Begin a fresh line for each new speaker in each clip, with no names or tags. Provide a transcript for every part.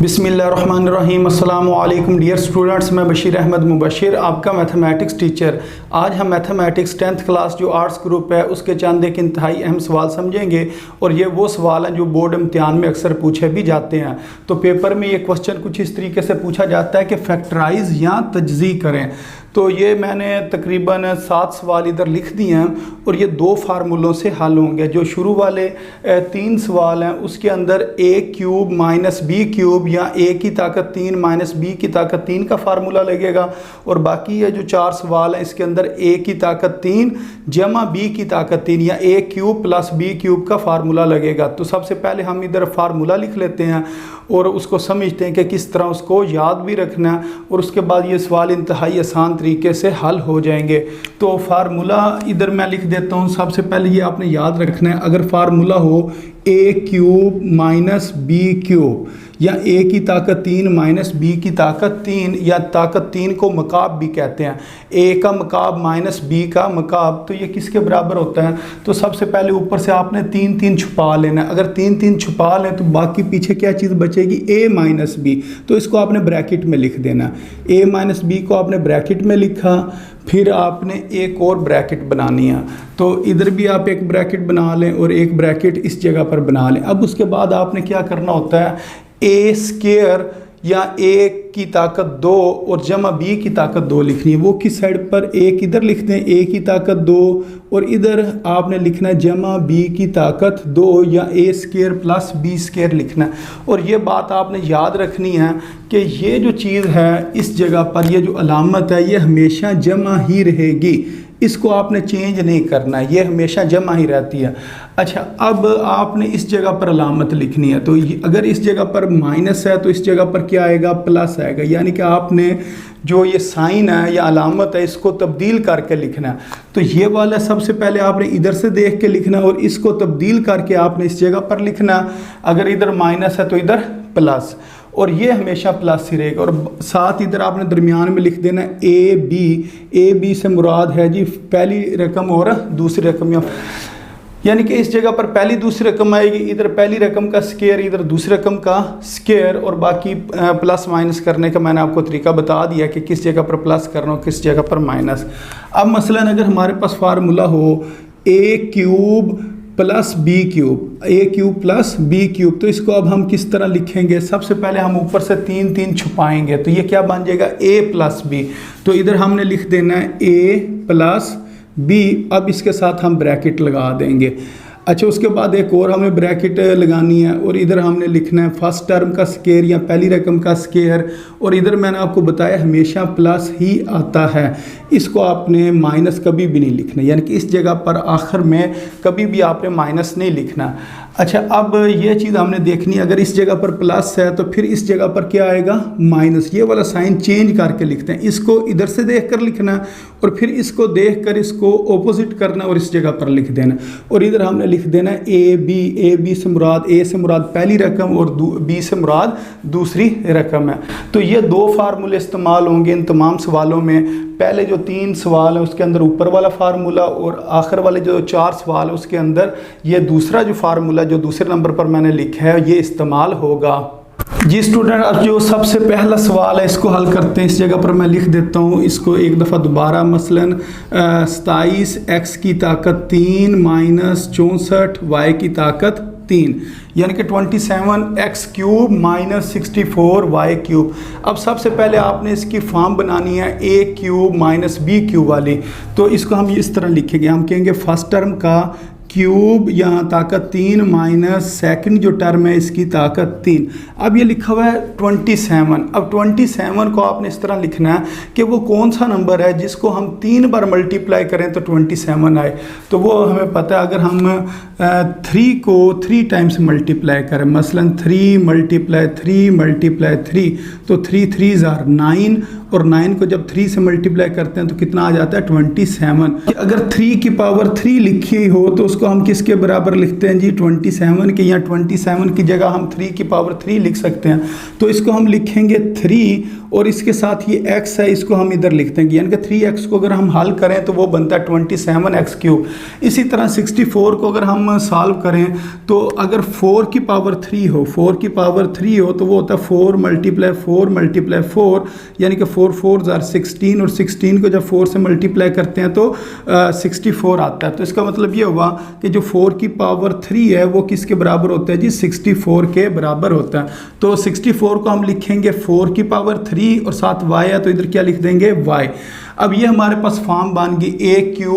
बिस्मिल्लाहिर्रहमानिर्रहीम। अस्सलामु अलैकुम डियर स्टूडेंट्स, मैं बशीर अहमद मुबशिर, आपका मैथमेटिक्स टीचर। आज हम मैथमेटिक्स 10th क्लास जो आर्ट्स ग्रुप है उसके चंद एक इंतहाई अहम सवाल समझेंगे। और ये वो सवाल हैं जो बोर्ड इम्तिहान में अक्सर पूछे भी जाते हैं। तो पेपर में ये क्वेश्चन कुछ इस तरीके से पूछा जाता है कि फैक्टराइज या तजज़ी करें। तो ये मैंने तकरीबन 7 सवाल इधर लिख दिए हैं और ये 2 फार्मूलों से हल होंगे। जो शुरू वाले 3 सवाल हैं उसके अंदर a cube minus B cube या a की ताकत 3 माइनस बी की ताकत 3 का फार्मूला लगेगा। और बाकी ये जो 4 सवाल हैं इसके अंदर a की ताकत 3 जमा b की ताकत 3 या a cube plus b cube का फार्मूला लगेगा। तो सबसे पहले हम इधर फार्मूला लिख लेते हैं और उसको समझते हैं कि किस तरह उसको याद भी रखना है, और उसके बाद ये सवाल इंतहाई आसान तरीके से हल हो जाएंगे। तो फार्मूला इधर मैं लिख देता हूँ। सबसे पहले ये आपने याद रखना है, अगर फार्मूला हो a cube minus B cube या a की ताकत 3 माइनस b की ताकत 3 या ताकत 3 को मकाब भी कहते हैं, a का मकाब माइनस b का मकाब, तो ये किसके बराबर होता है? तो सबसे पहले ऊपर से आपने 3 3 छुपा लेना है। अगर 3 3 छुपा लें तो बाकी पीछे क्या चीज़ बचेगी? a minus B. तो इसको आपने ब्रैकेट में लिख देना। a माइनस बी को आपने ब्रैकेट में लिखा, फिर आपने एक और ब्रैकेट बनानी है। तो इधर भी आप एक ब्रैकेट बना लें और एक ब्रैकेट इस जगह पर बना लें। अब उसके बाद आपने क्या करना होता है, a स्क्वायर या a की ताकत 2 और जमा b की ताकत 2 लिखनी है। वो किस साइड पर? एक इधर लिख दें a की ताकत 2 और इधर आपने लिखना है जमा b की ताकत 2 या a square plus b square लिखना है। और ये बात आपने याद रखनी है कि ये जो चीज़ है इस जगह पर ये जो अलामत है ये हमेशा जमा ही रहेगी, इसको आपने चेंज नहीं करना है, ये हमेशा जमा ही रहती है। अच्छा, अब आपने इस जगह पर अलामत लिखनी है। तो अगर इस जगह पर माइनस है तो इस जगह पर क्या आएगा? प्लस आएगा। यानी कि आपने जो ये साइन है या अलामत है इसको तब्दील करके लिखना है। तो ये वाला सबसे पहले आपने इधर से देख के लिखना है और इसको तब्दील करके आपने इस जगह पर लिखना। अगर इधर माइनस है तो इधर प्लस, और ये हमेशा प्लस ही रहेगा। और साथ इधर आपने दरमियान में लिख देना ए बी से मुराद है जी पहली रकम और दूसरी रकम, यानी कि इस जगह पर पहली दूसरी रकम आएगी, इधर पहली रकम का स्क्वायर इधर दूसरी रकम का स्क्वायर, और बाकी प्लस माइनस करने का मैंने आपको तरीका बता दिया कि किस जगह पर प्लस करना हो किस जगह पर माइनस। अब मसलन अगर हमारे पास फार्मूला हो a cube plus B cube, a cube plus B cube, तो इसको अब हम किस तरह लिखेंगे? सबसे पहले हम ऊपर से 3 3 छुपाएंगे तो ये क्या बन जाएगा? a plus B. तो इधर हमने लिख देना है a प्लस बी। अब इसके साथ हम ब्रैकेट लगा देंगे। अच्छा, उसके बाद एक और हमें ब्रैकेट लगानी है और इधर हमने लिखना है फर्स्ट टर्म का स्क्वायर या पहली रकम का स्क्वायर, और इधर मैंने आपको बताया हमेशा प्लस ही आता है, इसको आपने माइनस कभी भी नहीं लिखना, यानी कि इस जगह पर आखिर में कभी भी आपने माइनस नहीं लिखना। अच्छा, अब ये चीज़ हमने देखनी है, अगर इस जगह पर प्लस है तो फिर इस जगह पर क्या आएगा? माइनस। ये वाला साइन चेंज करके लिखते हैं, इसको इधर से देख कर लिखना और फिर इसको देख कर इसको ऑपोजिट करना और इस जगह पर लिख देना। और इधर हमने लिख देना ए बी से मुराद ए से मुराद पहली रकम और बी से मुराद दूसरी रकम है। तो ये 2 फार्मूले इस्तेमाल होंगे इन तमाम सवालों में। पहले जो 3 सवाल है उसके अंदर ऊपर वाला फार्मूला, और आखिर वाले जो 4 सवाल है उसके अंदर ये दूसरा जो फार्मूला जो दूसरे नंबर पर मैंने लिखा है ये इस्तेमाल होगा। जी स्टूडेंट, अब जो सबसे पहला सवाल है इसको हल करते हैं। इस जगह पर मैं लिख देता हूँ इसको एक दफ़ा दोबारा। मसलन 27 x की ताकत 3 माइनस 64 y की ताकत 3, यानी कि 27 x cube minus 64 y cube. अब सबसे पहले आपने इसकी फॉर्म बनानी है a cube minus b cube वाली। तो इसको हम इस तरह लिखेंगे, हम कहेंगे फर्स्ट टर्म का क्यूब यहाँ ताकत 3 माइनस सेकंड जो टर्म है इसकी ताकत 3। अब ये लिखा हुआ है 27। अब 27 को आपने इस तरह लिखना है कि वो कौन सा नंबर है जिसको हम 3 बार मल्टीप्लाई करें तो 27 आए। तो वो हमें पता है, अगर हम 3 को 3 टाइम्स मल्टीप्लाई करें, मसलन 3 × 3 × 3 तो 3 3s are 9, और 9 को जब 3 से मल्टीप्लाई करते हैं तो कितना आ जाता है 27। अगर 3 की पावर 3 लिखी हो तो उसको हम किसके बराबर लिखते हैं जी 27 के, या 27 की जगह हम 3 की पावर 3 लिख सकते हैं। तो इसको हम लिखेंगे 3 और इसके साथ ये x है, इसको हम इधर लिख देंगे, यानी कि 3x को अगर हम हल करें तो वो बनता है 27x³। इसी तरह 64 को अगर हम सॉल्व करें तो अगर 4 की पावर 3 हो, 4 की पावर 3 हो तो वो होता है 4 × 4 यानी कि 4 4 = 16, और 16 को जब 4 से मल्टीप्लाई करते हैं तो 64 आता है। तो इसका मतलब ये हुआ कि जो 4 की पावर 3 है वो किसके बराबर होता है जी 64 के बराबर होता है। तो 64 को हम लिखेंगे 4 की पावर 3 और साथ y है तो इधर क्या लिख देंगे y। अब ये हमारे पास फॉर्म बन गई a³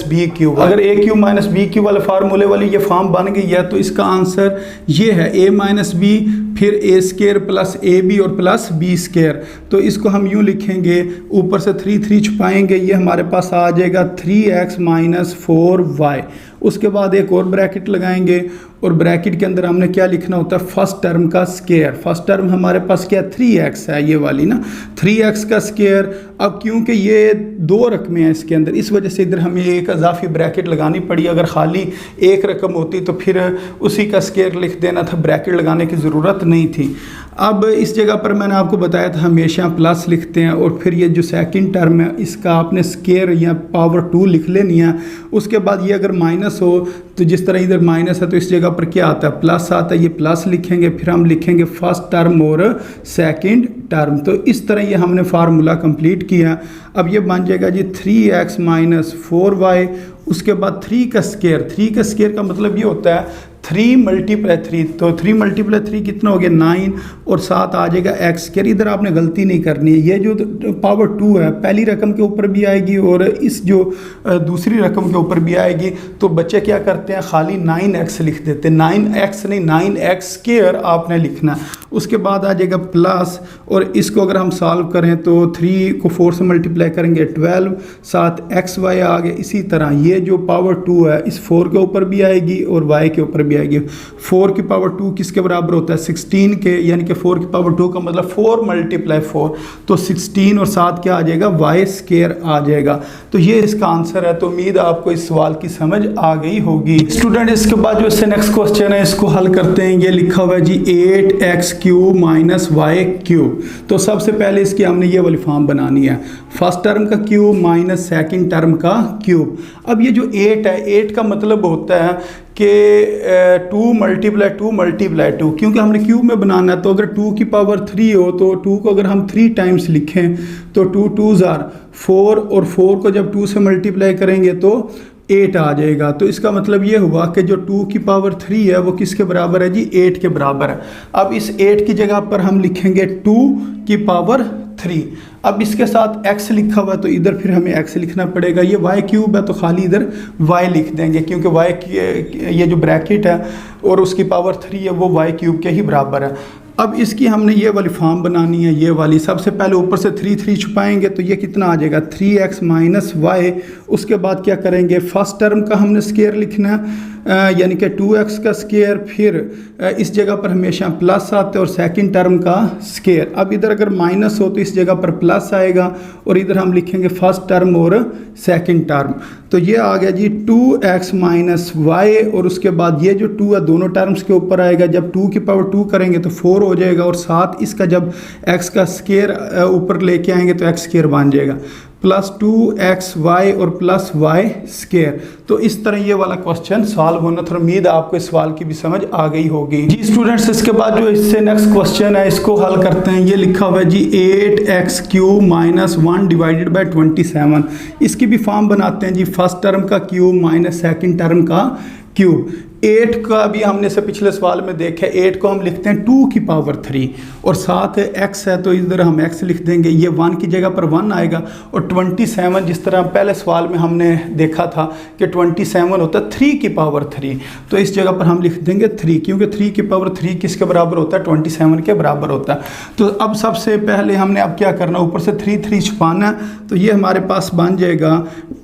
- b³। अगर a³ - b³ वाले फार्मूले वाली ये फॉर्म बन गई है तो इसका आंसर ये है a - b फिर a² + ab और प्लस b²। तो इसको हम यूँ लिखेंगे, ऊपर से 3 छुपाएंगे, ये हमारे पास आ जाएगा 3x - 4y। उसके बाद एक और ब्रैकेट लगाएंगे और ब्रैकेट के अंदर हमने क्या लिखना होता है फर्स्ट टर्म का स्क्वायर। फर्स्ट टर्म हमारे पास क्या 3x है, ये वाली ना 3x का स्क्वायर। अब क्योंकि ये 2 रकमें हैं इसके अंदर, इस वजह से इधर हमें एक इजाफी ब्रैकेट लगानी पड़ी। अगर खाली एक रकम होती तो फिर उसी का स्क्वायर लिख देना था, ब्रैकेट लगाने की ज़रूरत नहीं थी। अब इस जगह पर मैंने आपको बताया था हमेशा प्लस लिखते हैं और फिर ये जो सेकंड टर्म है इसका आपने स्क्वायर या पावर 2 लिख लेनी है। उसके बाद ये अगर माइनस हो तो जिस तरह इधर माइनस है तो इस जगह पर क्या आता है प्लस आता है, ये प्लस लिखेंगे, फिर हम लिखेंगे फर्स्ट टर्म और सेकंड टर्म। तो इस तरह ये हमने फार्मूला कंप्लीट किया। अब ये बन जाएगा जी 3x - 4y, उसके बाद 3 का स्क्वायर। 3 का स्क्वायर का मतलब ये होता है 3 × 3, तो 3 × 3 कितना हो गया 9 और साथ आ जाएगा x²। इधर आपने गलती नहीं करनी है, ये जो पावर 2 है पहली रकम के ऊपर भी आएगी और इस जो दूसरी रकम के ऊपर भी आएगी। तो बच्चे क्या करते हैं खाली 9x लिख देते हैं, 9x नहीं 9x² आपने लिखना। उसके बाद आ जाएगा प्लस, और इसको अगर हम सॉल्व करें तो 3 को 4 से मल्टीप्लाई करेंगे 12, साथ xy आ गया। इसी तरह ये जो पावर 2 है इस 4 के ऊपर भी आएगी और y के ऊपर भी आएगी। 4 की पावर 2 किसके बराबर होता है 16 के, यानी कि 4 की पावर 2 का मतलब 4 × 4, तो 16 और साथ क्या आ जाएगा y² आ जाएगा। तो ये इसका आंसर है। तो उम्मीद है आपको इस सवाल की समझ आ गई होगी। स्टूडेंट इसके बाद जो इससे नेक्स्ट क्वेश्चन है इसको हल करते हैं। ये लिखा हुआ है जी 8x³ - y³। तो सबसे पहले इसकी हमने ये वाली फॉर्म बनानी है, फर्स्ट टर्म का क्यूब माइनस सेकंड टर्म का क्यूब। अब ये जो 8 है, 8 का मतलब होता है कि 2 × 2, क्योंकि हमने क्यूब में बनाना है। तो अगर 2 की पावर 3 हो तो 2 को अगर हम 3 टाइम्स लिखें तो 2 2s are 4, और 4 को जब 2 से मल्टीप्लाई करेंगे तो 8 आ जाएगा। तो इसका मतलब ये हुआ कि जो 2 की पावर 3 है वो किसके बराबर है जी 8 के बराबर है। अब इस 8 की जगह पर हम लिखेंगे 2 की पावर 3। अब इसके साथ x लिखा हुआ है तो इधर फिर हमें x लिखना पड़ेगा। ये y³ है तो खाली इधर y लिख देंगे, क्योंकि y की ये जो ब्रैकेट है और उसकी पावर 3 है वो y³ के ही बराबर है। अब इसकी हमने ये वाली फॉर्म बनानी है, ये वाली। सबसे पहले ऊपर से 3 छुपाएंगे तो ये कितना आ जाएगा 3x - y। उसके बाद क्या करेंगे फर्स्ट टर्म का हमने स्क्वायर लिखना है, यानी कि 2x का स्क्वायर, फिर इस जगह पर हमेशा प्लस आता है और सेकंड टर्म का स्क्वायर। अब इधर अगर माइनस हो तो इस जगह पर प्लस आएगा और इधर हम लिखेंगे फर्स्ट टर्म और सेकंड टर्म। तो ये आ गया जी 2x - y, और उसके बाद ये जो 2 है दोनों टर्म्स के ऊपर आएगा। जब 2 की पावर 2 करेंगे तो 4 हो जाएगा, और साथ इसका जब x का स्क्वायर ऊपर लेके आएंगे तो x² बन जाएगा, प्लस 2xy और प्लस y²। तो इस तरह ये वाला क्वेश्चन सॉल्व होना था। उम्मीद है आपको इस सवाल की भी समझ आ गई होगी जी स्टूडेंट्स। इसके बाद जो इससे नेक्स्ट क्वेश्चन है इसको हल करते हैं। ये लिखा हुआ है जी 8x³ - 1 / 27। इसकी भी फॉर्म बनाते हैं जी, फर्स्ट टर्म का क्यूब माइनस सेकंड टर्म का क्यूब। 8 का भी हमने से पिछले सवाल में देखा, 8 को हम लिखते हैं 2 की पावर 3 और साथ x है तो इधर हम x लिख देंगे, ये 1 की जगह पर 1 आएगा। और 27 जिस तरह पहले सवाल में हमने देखा था कि 27 होता है 3 की पावर 3, तो इस जगह पर हम लिख देंगे 3, क्योंकि 3 की पावर 3 किसके बराबर होता है 27 के बराबर होता है। तो अब सबसे पहले हमने अब क्या करना, ऊपर से 3 छुपाना, तो ये हमारे पास बन जाएगा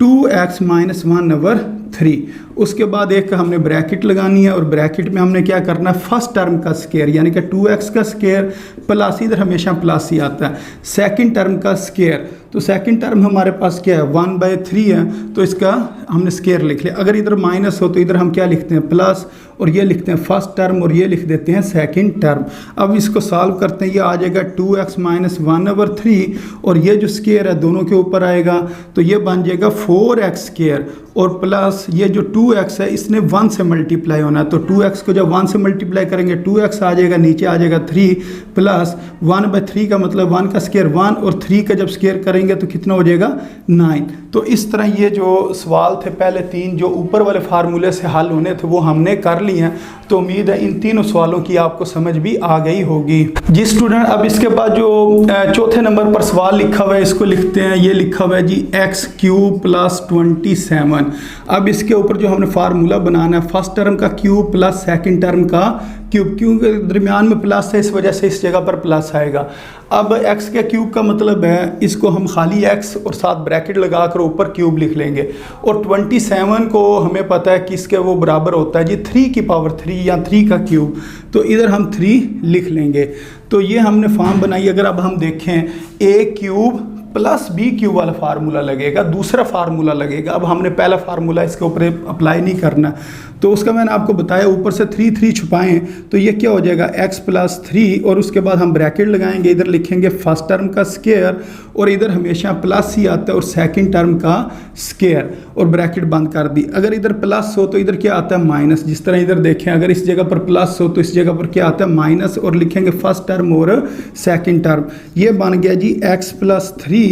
2x - 1/3। उसके बाद एक हमने ब्रैकेट लगानी है और ब्रैकेट में हमने क्या करना है, फर्स्ट टर्म का स्क्वायर यानी कि 2x का स्क्वायर प्लस, इधर हमेशा प्लस ही आता है, सेकंड टर्म का स्क्वायर। तो सेकंड टर्म हमारे पास क्या है, 1/3 है, तो इसका हमने स्क्वायर लिख लिया। अगर इधर माइनस हो तो इधर हम क्या लिखते हैं, प्लस, और ये लिखते हैं फर्स्ट टर्म और ये लिख देते हैं सेकंड टर्म। अब इसको सॉल्व करते हैं, ये आ जाएगा 2x - 1/3 और ये जो स्क्वायर है दोनों के ऊपर आएगा तो ये बन जाएगा 4x स्क्वायर और प्लस ये जो 2x है इसने 1 से मल्टीप्लाई होना है, तो 2x को जब 1 से मल्टीप्लाई करेंगे 2x आ जाएगा, नीचे आ जाएगा 3 प्लस 1/3 का मतलब 1 का स्क्वायर 1 और 3 का जब स्क्वायर करेंगे तो कितना हो जाएगा 9। तो इस तरह ये जो सवाल थे पहले 3 जो ऊपर वाले फार्मूले से हल होने थे वो हमने कर लिए हैं। तो उम्मीद है इन तीनों सवालों की आपको समझ भी आ गई होगी। जी स्टूडेंट, अब इसके बाद जो चौथे नंबर पर सवाल लिखा हुआ है इसको लिखते हैं। ये लिखा हुआ है जी x³ + 27। अब इसके ऊपर जो हमने फार्मूला बनाना है, फर्स्ट टर्म का क्यूब प्लस सेकंड टर्म का क्यूब, क्योंकि दरमियान में प्लस है इस वजह से इस जगह पर प्लस आएगा। अब x के क्यूब का मतलब है इसको हम खाली x और साथ ब्रैकेट लगाकर ऊपर क्यूब लिख लेंगे, और 27 को हमें पता है कि इसके वो बराबर होता है जी 3³ या 3 का क्यूब, तो इधर हम 3 लिख लेंगे। तो ये हमने फॉर्म बनाई। अगर अब हम देखें a³ + b³ वाला फार्मूला लगेगा, दूसरा फार्मूला लगेगा। अब हमने पहला फार्मूला इसके ऊपर अप्लाई नहीं करना, तो उसका मैंने आपको बताया ऊपर से 3 छुपाएं तो ये क्या हो जाएगा x + 3 और उसके बाद हम ब्रैकेट लगाएंगे, इधर लिखेंगे फर्स्ट टर्म का स्क्वायर और इधर हमेशा प्लस ही आता है और सेकंड टर्म का स्क्वायर और ब्रैकेट बंद कर दी। अगर इधर प्लस हो तो इधर क्या आता है माइनस, जिस तरह इधर देखें अगर इस जगह पर प्लस हो तो इस जगह पर क्या आता है माइनस, और लिखेंगे फर्स्ट टर्म और सेकंड टर्म। ये बन गया जी x + 3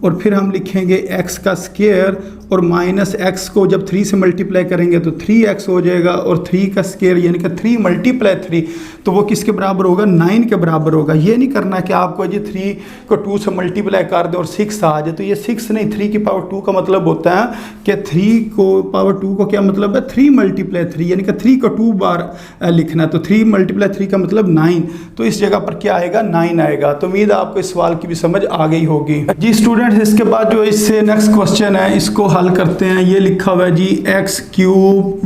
और फिर हम लिखेंगे x का स्क्वायर और माइनस x को जब 3 से मल्टीप्लाई करेंगे तो 3x हो जाएगा और 3 का स्क्वायर यानी कि 3 × 3 तो वो किसके बराबर होगा, 9 के बराबर होगा। ये नहीं करना कि आपको जी 3 को 2 से मल्टीप्लाई कर दे और 6 आ जाए, तो ये 6 नहीं 3 की पावर 2 का मतलब होता है कि 3 को पावर 2 को क्या मतलब है 3 × 3 यानी कि 3 को 2 बार लिखना, तो 3 × 3 का मतलब 9, तो इस जगह पर क्या आएगा 9 आएगा। तो उम्मीद है आपको इस सवाल की भी समझ आ गई होगी। जी स्टूडेंट, इसके बाद जो इससे नेक्स्ट क्वेश्चन है इसको हल करते हैं। ये लिखा हुआ है जी x³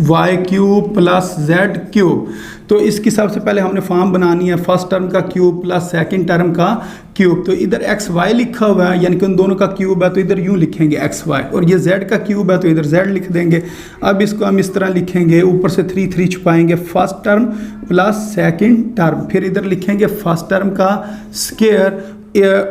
y³ + z³। तो इसकी सबसे पहले हमने फॉर्म बनानी है फर्स्ट टर्म का क्यूब प्लस सेकंड टर्म का क्यूब। तो इधर एक्स वाई लिखा हुआ है यानी कि उन दोनों का क्यूब है तो इधर यूँ लिखेंगे एक्स वाई, और ये जेड का क्यूब है तो इधर जेड लिख देंगे। अब इसको हम इस तरह लिखेंगे, ऊपर से 3 छुपाएंगे, first term plus second term, फिर इधर लिखेंगे फर्स्ट टर्म का स्क्वायर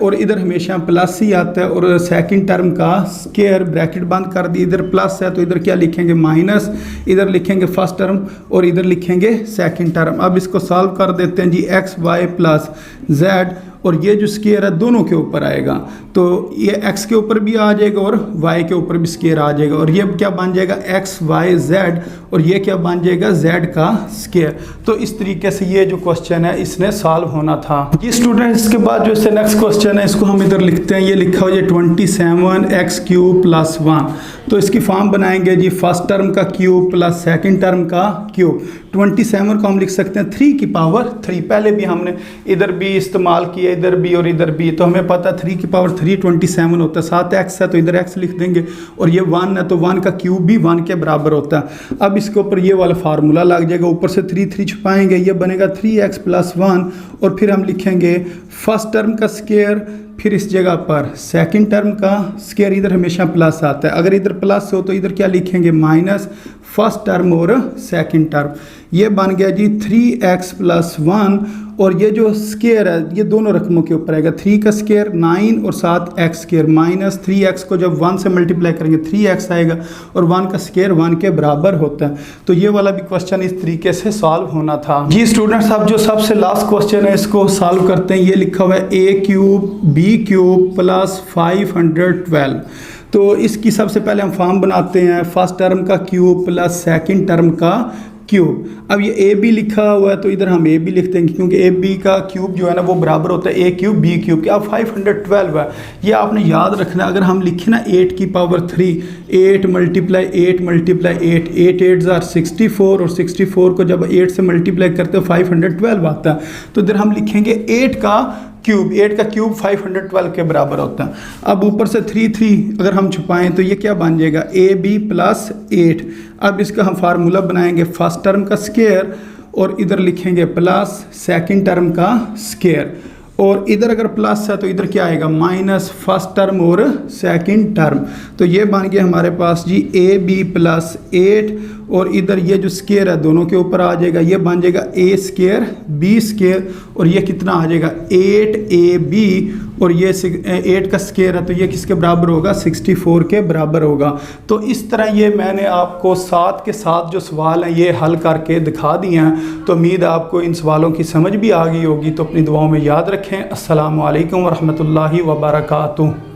और इधर हमेशा प्लस ही आता है, और सेकंड टर्म का स्क्वायर ब्रैकेट बंद कर दी, इधर प्लस है तो इधर क्या लिखेंगे माइनस, इधर लिखेंगे फर्स्ट टर्म और इधर लिखेंगे सेकंड टर्म। अब इसको सॉल्व कर देते हैं जी, एक्स वाई प्लस जेड, और ये जो स्क्वायर है दोनों के ऊपर आएगा, तो ये x के ऊपर भी आ जाएगा और y के ऊपर भी स्क्वायर आ जाएगा, और ये क्या बन जाएगा x y z, और ये क्या बन जाएगा z का स्क्वायर। तो इस तरीके से ये जो क्वेश्चन है इसने सॉल्व होना था। ये स्टूडेंट इसके बाद जो इससे नेक्स्ट क्वेश्चन है इसको हम इधर लिखते हैं। ये लिखा हुआ है 27x³ + 1। तो इसकी फॉर्म बनाएंगे जी, फर्स्ट टर्म का क्यूब प्लस सेकंड टर्म का क्यूब। 27 को हम लिख सकते हैं 3 की पावर 3, पहले भी हमने इधर भी इस्तेमाल किया, इधर भी और इधर भी, तो हमें पता है 3 की पावर 3 27 होता है। 7x है तो इधर x लिख देंगे, और ये 1 है तो 1 का क्यूब भी 1 के बराबर होता है। अब इसके ऊपर ये वाला फार्मूला लग जाएगा, ऊपर से 3 छुपाएंगे, ये बनेगा 3x + 1, और फिर हम लिखेंगे फर्स्ट टर्म का स्क्वायर, फिर इस जगह पर सेकंड टर्म का स्क्वायर, इधर हमेशा प्लस आता है, अगर इधर प्लस हो तो इधर क्या लिखेंगे माइनस फर्स्ट टर्म और सेकंड टर्म। ये बन गया जी 3x + 1, और ये जो स्क्वायर है ये दोनों रकमों के ऊपर आएगा, 3 का स्क्वायर 9 और साथ x स्क्वायर, माइनस 3x को जब 1 से मल्टीप्लाई करेंगे 3x आएगा, और 1 का स्क्वायर 1 के बराबर होता है। तो ये वाला भी क्वेश्चन इस तरीके से सॉल्व होना था। जी स्टूडेंट्स, अब जो सबसे लास्ट क्वेश्चन है इसको सॉल्व करते हैं। ये लिखा हुआ है a³ b³ + 512। तो इसकी सबसे पहले हम फॉर्म बनाते हैं, फर्स्ट टर्म का क्यूब प्लस सेकंड टर्म का क्यूब। अब ये ए बी लिखा हुआ है तो इधर हम ए बी लिख देंगे, क्योंकि ए बी का क्यूब जो है ना वो बराबर होता है a³ b³ के। अब 512 है, ये आपने याद रखना है। अगर हम लिखें ना 8 की पावर 3, 8 × 8 8 8 are 64, और 64 को जब 8 से मल्टीप्लाई करते हो 512 आता है। तो इधर हम लिखेंगे 8 का क्यूब, 8 का क्यूब 512 के बराबर होता है। अब ऊपर से 3 अगर हम छुपाएं तो ये क्या बन जाएगा, AB प्लस 8। अब इसका हम फार्मूला बनाएंगे फर्स्ट टर्म का स्क्वायर और इधर लिखेंगे प्लस सेकंड टर्म का स्क्वायर, और इधर अगर प्लस है तो इधर क्या आएगा, माइनस फर्स्ट टर्म और सेकंड टर्म। तो ये बन गया हमारे पास जी AB प्लस 8, और इधर ये जो स्क्वायर है दोनों के ऊपर आ जाएगा, ये बन जाएगा A स्क्वायर B स्क्वायर, और ये कितना आ जाएगा 8AB, और ये 8 का स्क्वायर है तो ये किसके बराबर होगा, 64 के बराबर होगा। तो इस तरह ये मैंने आपको 7 के 7 जो सवाल हैं ये हल करके दिखा दिए हैं। तो उम्मीद है आपको इन सवालों की समझ भी आ गई होगी। तो अपनी दुआओं में याद रखें। अस्सलामु अलैकुम वरहमतुल्लाहि वबरकातुहू।